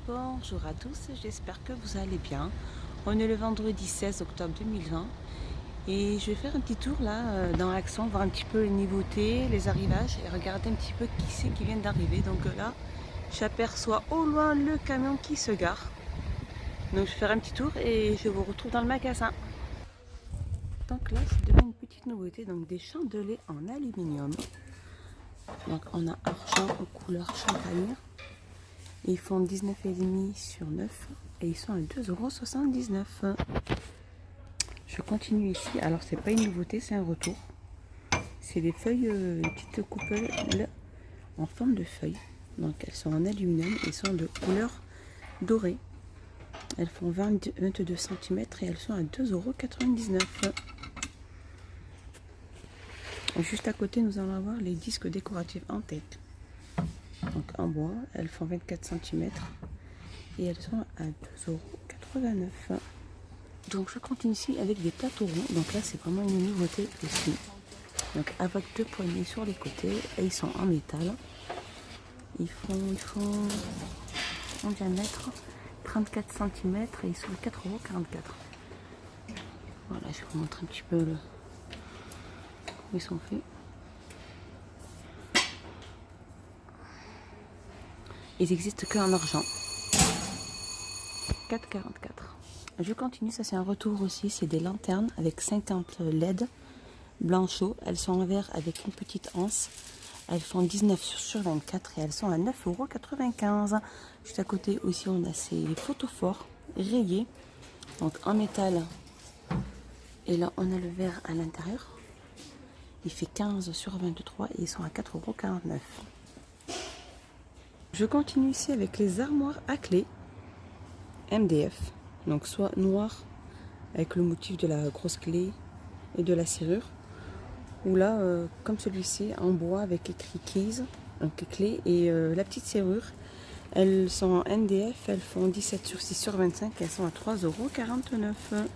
Bonjour à tous, j'espère que vous allez bien. On est le vendredi 16 octobre 2020 et je vais faire un petit tour là dans l'Axon, voir un petit peu les nouveautés, les arrivages et regarder un petit peu qui c'est qui vient d'arriver. Donc là, j'aperçois au loin le camion qui se gare. Donc je vais faire un petit tour et je vous retrouve dans le magasin. Donc là, c'est devant une petite nouveauté, donc des chandeliers en aluminium. Donc on a argent aux couleurs champagne. Ils font 19,5 sur 9 et ils sont à 2,79 €. Je continue ici. Alors, c'est pas une nouveauté, c'est un retour. C'est des feuilles, une petite coupole en forme de feuilles. Donc, elles sont en aluminium et sont de couleur dorée. Elles font 22 cm et elles sont à 2,99 €. Juste à côté, nous allons avoir les disques décoratifs en tête. Donc, en bois, elles font 24 cm et elles sont à 2,89 €. Donc je continue ici avec des plateaux ronds. Donc là c'est vraiment une nouveauté aussi. Donc avec deux poignées sur les côtés et ils sont en métal. Ils font en diamètre 34 cm et ils sont à 4,44 €. Voilà, je vais vous montrer un petit peu comment ils sont faits. Ils existent qu'en argent. 4,44 €. Je continue, ça c'est un retour aussi, c'est des lanternes avec 50 LED blanchot. Elles sont en verre avec une petite anse. Elles font 19 sur 24 et elles sont à 9,95 €. Juste à côté aussi, on a ces photophores rayés, donc en métal. Et là, on a le verre à l'intérieur. Il fait 15 sur 23 et ils sont à 4,49 €. Je continue ici avec les armoires à clé MDF. Donc soit noir avec le motif de la grosse clé et de la serrure, ou là comme celui-ci en bois avec écrit keys, donc clé et la petite serrure. Elles sont en MDF, elles font 17 sur 6 sur 25 et elles sont à 3,49 €.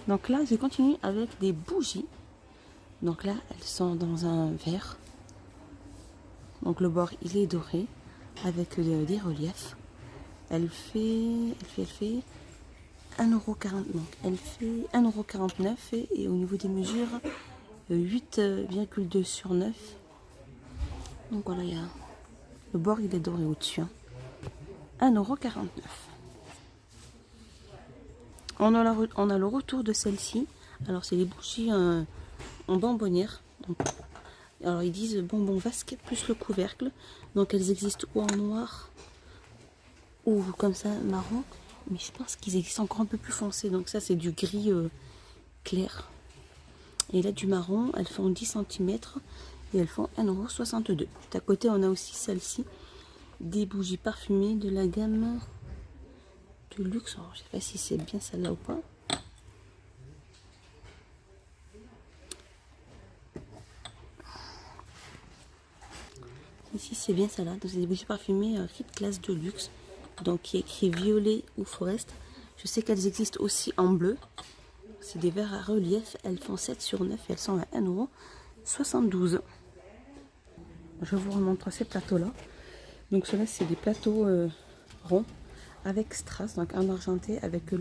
Donc là je continue avec des bougies. Donc là elles sont dans un verre. Donc le bord il est doré avec des reliefs. Elle fait 1,40 €. Donc elle fait 1,49 € et au niveau des mesures 8,2 sur 9. Donc voilà, le bord il est doré au-dessus. 1,49 €. On a le retour de celle-ci. Alors c'est les bougies en bonbonnière. Donc, alors ils disent bonbon vasque plus le couvercle. Donc elles existent ou en noir ou comme ça marron. Mais je pense qu'ils existent encore un peu plus foncés. Donc ça c'est du gris clair. Et là du marron, elles font 10 cm et elles font 1,62 €. À côté on a aussi celle-ci, des bougies parfumées de la gamme de luxe. Alors, je sais pas si c'est bien celle-là ou pas. Ici c'est bien celle-là. Donc c'est des bougies parfumées Rip Class de luxe. Donc qui est écrit violet ou forest. Je sais qu'elles existent aussi en bleu. C'est des verres à relief. Elles font 7 sur 9 et elles sont à 1,72 €. Je vous remontre ces plateaux-là. Donc ceux-là, c'est des plateaux ronds avec strass, donc en argenté avec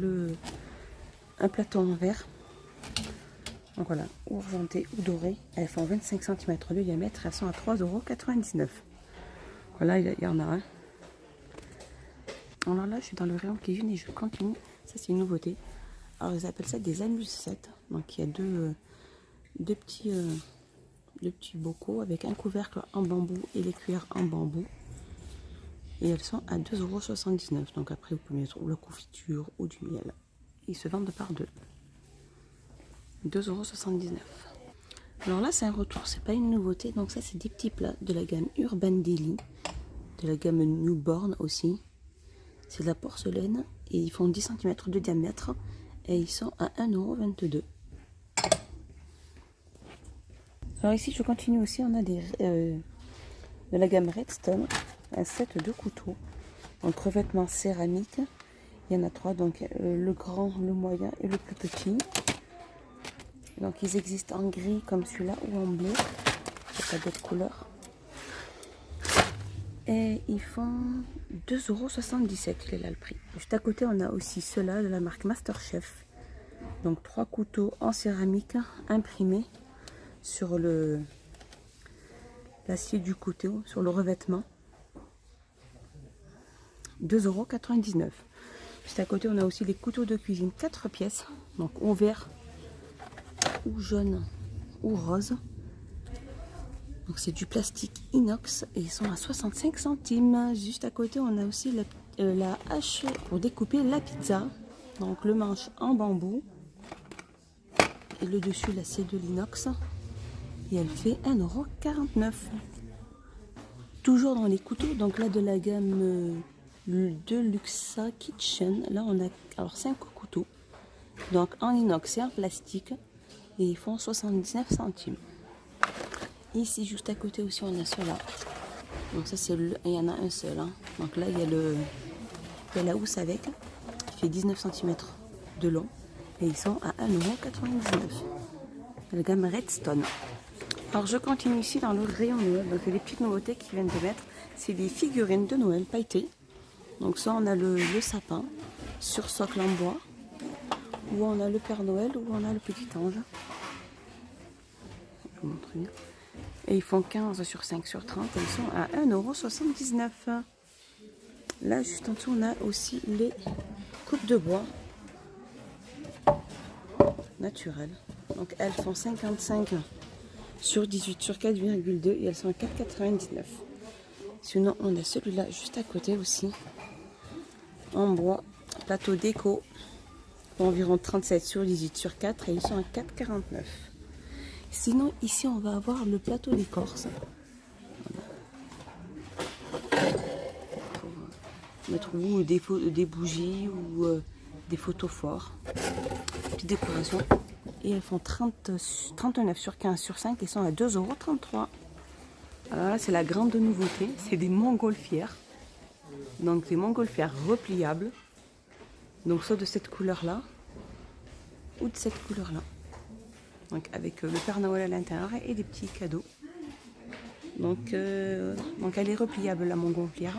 un plateau en verre. Donc voilà, ou argenté ou doré. Elles font 25 cm de diamètre. Elles sont à 3,99 €. Voilà, il y en a un. Alors là, je suis dans le rayon cuisine et je continue. Ça, c'est une nouveauté. Alors, ils appellent ça des amuse-settes. Donc, il y a deux petits bocaux avec un couvercle en bambou et les cuillères en bambou. Et elles sont à 2,79 €. Donc, après, vous pouvez mettre ou la confiture ou du miel. Ils se vendent par deux. 2,79 €. Alors là, c'est un retour, c'est pas une nouveauté. Donc, ça, c'est des petits plats de la gamme Urban Deli, de la gamme Newborn aussi. C'est de la porcelaine et ils font 10 cm de diamètre et ils sont à 1,22 €. Alors ici je continue aussi, on a de la gamme Redstone, un set de couteaux, donc revêtement céramique. Il y en a trois, donc le grand, le moyen et le plus petit. Donc ils existent en gris comme celui-là ou en bleu, il n'y a pas d'autres couleurs. Et ils font 2,77 €. Il est là le prix. Juste à côté, on a aussi ceux-là de la marque Masterchef. Donc 3 couteaux en céramique imprimés sur l'acier du couteau, sur le revêtement. 2,99 €. Juste à côté, on a aussi des couteaux de cuisine 4 pièces. Donc ou vert, ou jaune, ou rose. Donc c'est du plastique inox et ils sont à 65 centimes. Juste à côté, on a aussi la hache pour découper la pizza. Donc le manche en bambou. Et le dessus, là, c'est de l'inox. Et elle fait 1,49 €. Toujours dans les couteaux, donc là de la gamme de Luxa Kitchen. Là, on a alors 5 couteaux. Donc en inox et en plastique. Et ils font 79 centimes. Ici, juste à côté aussi, on a ceux-là. Donc ça, il y en a un seul. Hein. Donc là, il y a la housse avec, qui fait 19 cm de long. Et ils sont à 1,99 €. La gamme Redstone. Alors je continue ici dans le rayon Noël. Donc les petites nouveautés qui viennent de mettre, c'est des figurines de Noël pailletées. Donc ça, on a le sapin sur socle en bois. Ou on a le Père Noël, ou on a le petit ange. Je vous montre bien. Et ils font 15 sur 5 sur 30 et ils sont à 1,79 €. Là, juste en dessous, on a aussi les coupes de bois naturelles. Donc, elles font 55 sur 18 sur 4,2 et elles sont à 4,99 €. Sinon, on a celui-là juste à côté aussi, en bois, plateau déco, environ 37 sur 18 sur 4 et ils sont à 4,49 €. Sinon, ici, on va avoir le plateau d'écorce. Pour mettre ou des bougies ou des photos forts. Petite décoration. Et elles font 39 sur 15 sur 5 et sont à 2,33 €. Alors là, c'est la grande nouveauté. C'est des montgolfières. Donc, des montgolfières repliables. Donc, soit de cette couleur-là ou de cette couleur-là. Donc avec le Père Noël à l'intérieur et des petits cadeaux. Donc elle est repliable, la montgolfière.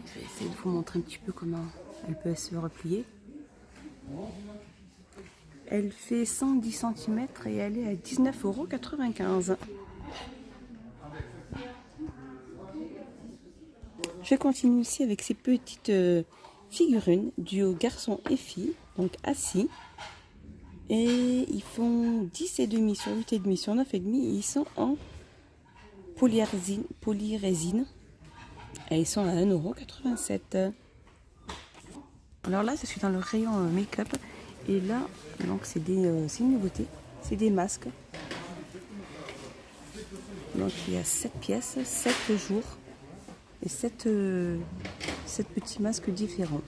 Je vais essayer de vous montrer un petit peu comment elle peut se replier. Elle fait 110 cm et elle est à 19,95 €. Je continue ici avec ces petites figurines duo garçon et fille, donc assis. Et ils font 10,5 sur 8,5 sur 9,5. Ils sont en polyrésine. Et ils sont à 1,87 €. Alors là, je suis dans le rayon make-up. Et là, donc c'est une nouveauté. C'est des masques. Donc il y a 7 pièces, 7 jours. Et 7 petits masques différents.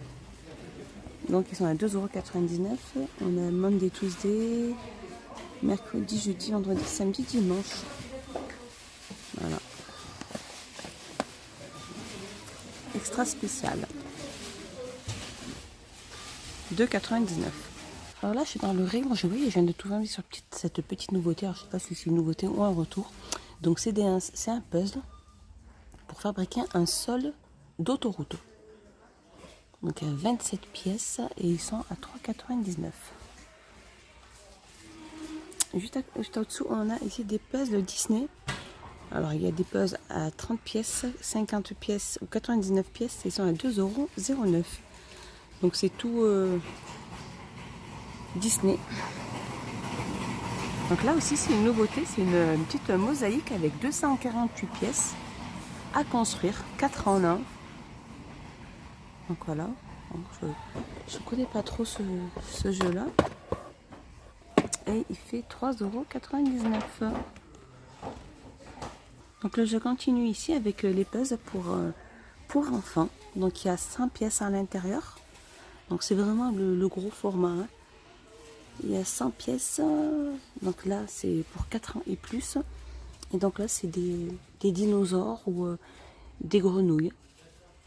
Donc ils sont à 2,99 €. On a Monday, Tuesday, mercredi, jeudi, vendredi, samedi, dimanche. Voilà. Extra spécial. 2,99 €. Alors là, je suis dans le rayon jouet et je viens de trouver sur cette petite nouveauté. Alors je ne sais pas si c'est une nouveauté ou un retour. Donc c'est un puzzle pour fabriquer un sol d'autoroute. Donc il y a 27 pièces et ils sont à 3,99 €. Juste au-dessous, on a ici des puzzles Disney. Alors il y a des puzzles à 30 pièces, 50 pièces ou 99 pièces et ils sont à 2,09 €. Donc c'est tout Disney. Donc là aussi c'est une nouveauté, c'est une petite mosaïque avec 248 pièces à construire, 4 en 1. Donc voilà, je ne connais pas trop ce jeu-là. Et il fait 3,99 €. Donc là, je continue ici avec les puzzles pour enfants. Donc il y a 100 pièces à l'intérieur. Donc c'est vraiment le gros format. Hein. Il y a 100 pièces. Donc là, c'est pour 4 ans et plus. Et donc là, c'est des dinosaures ou des grenouilles.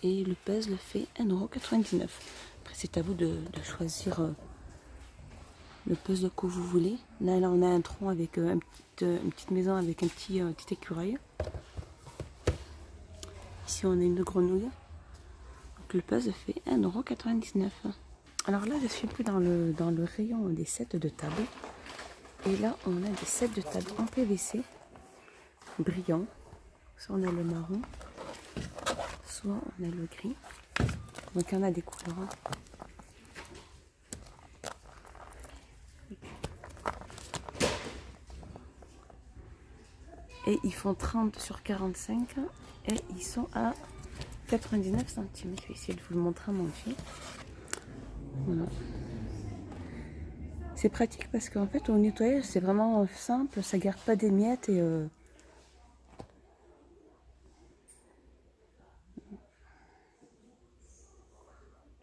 Et le puzzle fait 1,99 €. Après, c'est à vous de choisir le puzzle que vous voulez. Là, on a un tronc avec une petite maison avec un petit écureuil. Ici, on a une grenouille. Donc, le puzzle fait 1,99 €. Alors là, je suis plus dans le rayon des sets de table. Et là, on a des sets de table en PVC, brillants. Soit on a le marron, soit on a le gris. Donc, il y en a des couleurs. Et ils font 30 sur 45 et ils sont à 99 centimes. Je vais essayer de vous le montrer en entier. Voilà. C'est pratique parce qu'en fait au nettoyage c'est vraiment simple, ça garde pas des miettes et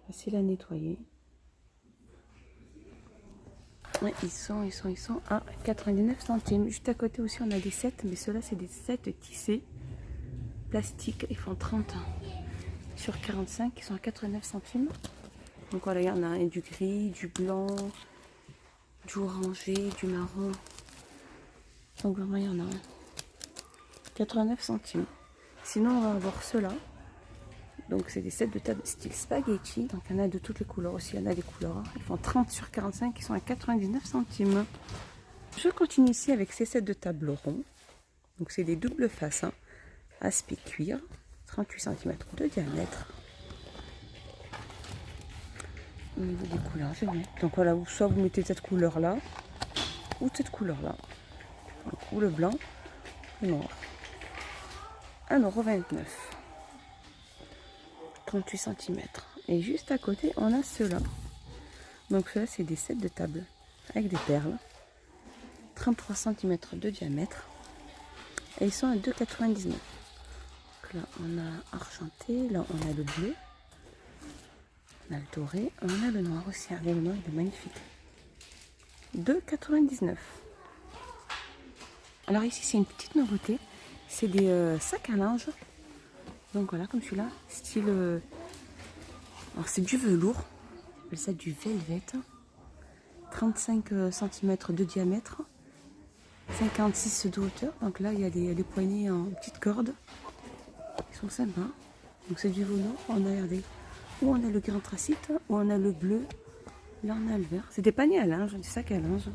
facile à nettoyer. Ouais, ils sont à 99 centimes. Juste à côté aussi on a des sets, mais ceux-là c'est des sets tissés plastique. Ils font 30 sur 45, ils sont à 89 centimes. Donc voilà, il y en a du gris, du blanc, du orangé, du marron. Donc vraiment il y en a 89 centimes. Sinon on va avoir ceux-là. Donc c'est des sets de table style spaghetti. Donc il y en a de toutes les couleurs aussi. Il y en a des couleurs. Ils font 30 sur 45. Ils sont à 99 centimes. Je continue ici avec ces sets de table ronds. Donc c'est des doubles faces. Aspect cuir. 38 cm de diamètre. Au niveau des couleurs, je vais mettre. Donc voilà, soit vous mettez cette couleur-là. Ou cette couleur-là. Ou le blanc. Le noir. 1,29 €. 38 cm. Et juste à côté, on a ceux-là. Donc ceux-là, c'est des sets de table avec des perles. 33 cm de diamètre. Et ils sont à 2,99 €. Donc là, on a argenté. Là, on a le bleu. On a le doré. On a le noir aussi. Le noir, il est magnifique. 2,99 €. Alors ici, c'est une petite nouveauté. C'est des sacs à linge. Donc voilà, comme celui-là, style... alors c'est du velours, on appelle ça du velvet. 35 cm de diamètre, 56 de hauteur. Donc là, il y a des poignées en petites cordes. Ils sont sympas. Donc c'est du velours, on a regardé. Où on a le gris anthracite, où on a le bleu, là on a le vert. C'est des paniers à linge, des sacs à linge.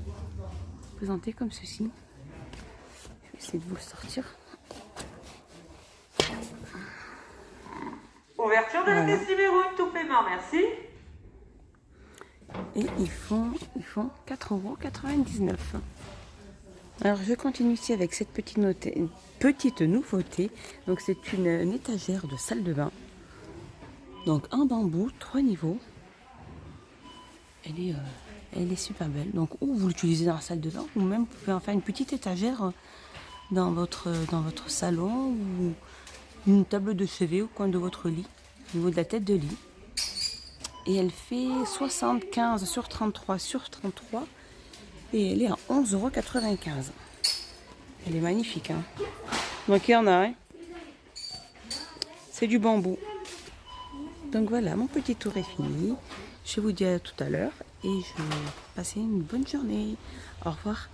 Présentés comme ceci. Je vais essayer de vous le sortir. Ouverture de la caisse numéro 1, tout paiement, merci. Et ils font 4,99 €. Alors je continue ici avec cette petite nouveauté. Donc c'est une étagère de salle de bain. Donc en bambou, 3 niveaux. Elle est super belle. Donc ou vous l'utilisez dans la salle de bain, ou même vous pouvez en faire une petite étagère dans votre salon, ou une table de chevet au coin de votre lit, au niveau de la tête de lit. Et elle fait 75 sur 33 sur 33. Et elle est à 11,95 €. Elle est magnifique. Hein. Donc il y en a. Hein. C'est du bambou. Donc voilà, mon petit tour est fini. Je vous dis à tout à l'heure. Et je vais passer une bonne journée. Au revoir.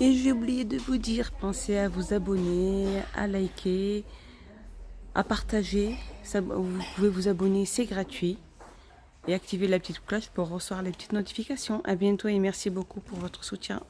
Et j'ai oublié de vous dire, pensez à vous abonner, à liker, à partager. Vous pouvez vous abonner, c'est gratuit. Et activer la petite cloche pour recevoir les petites notifications. À bientôt et merci beaucoup pour votre soutien.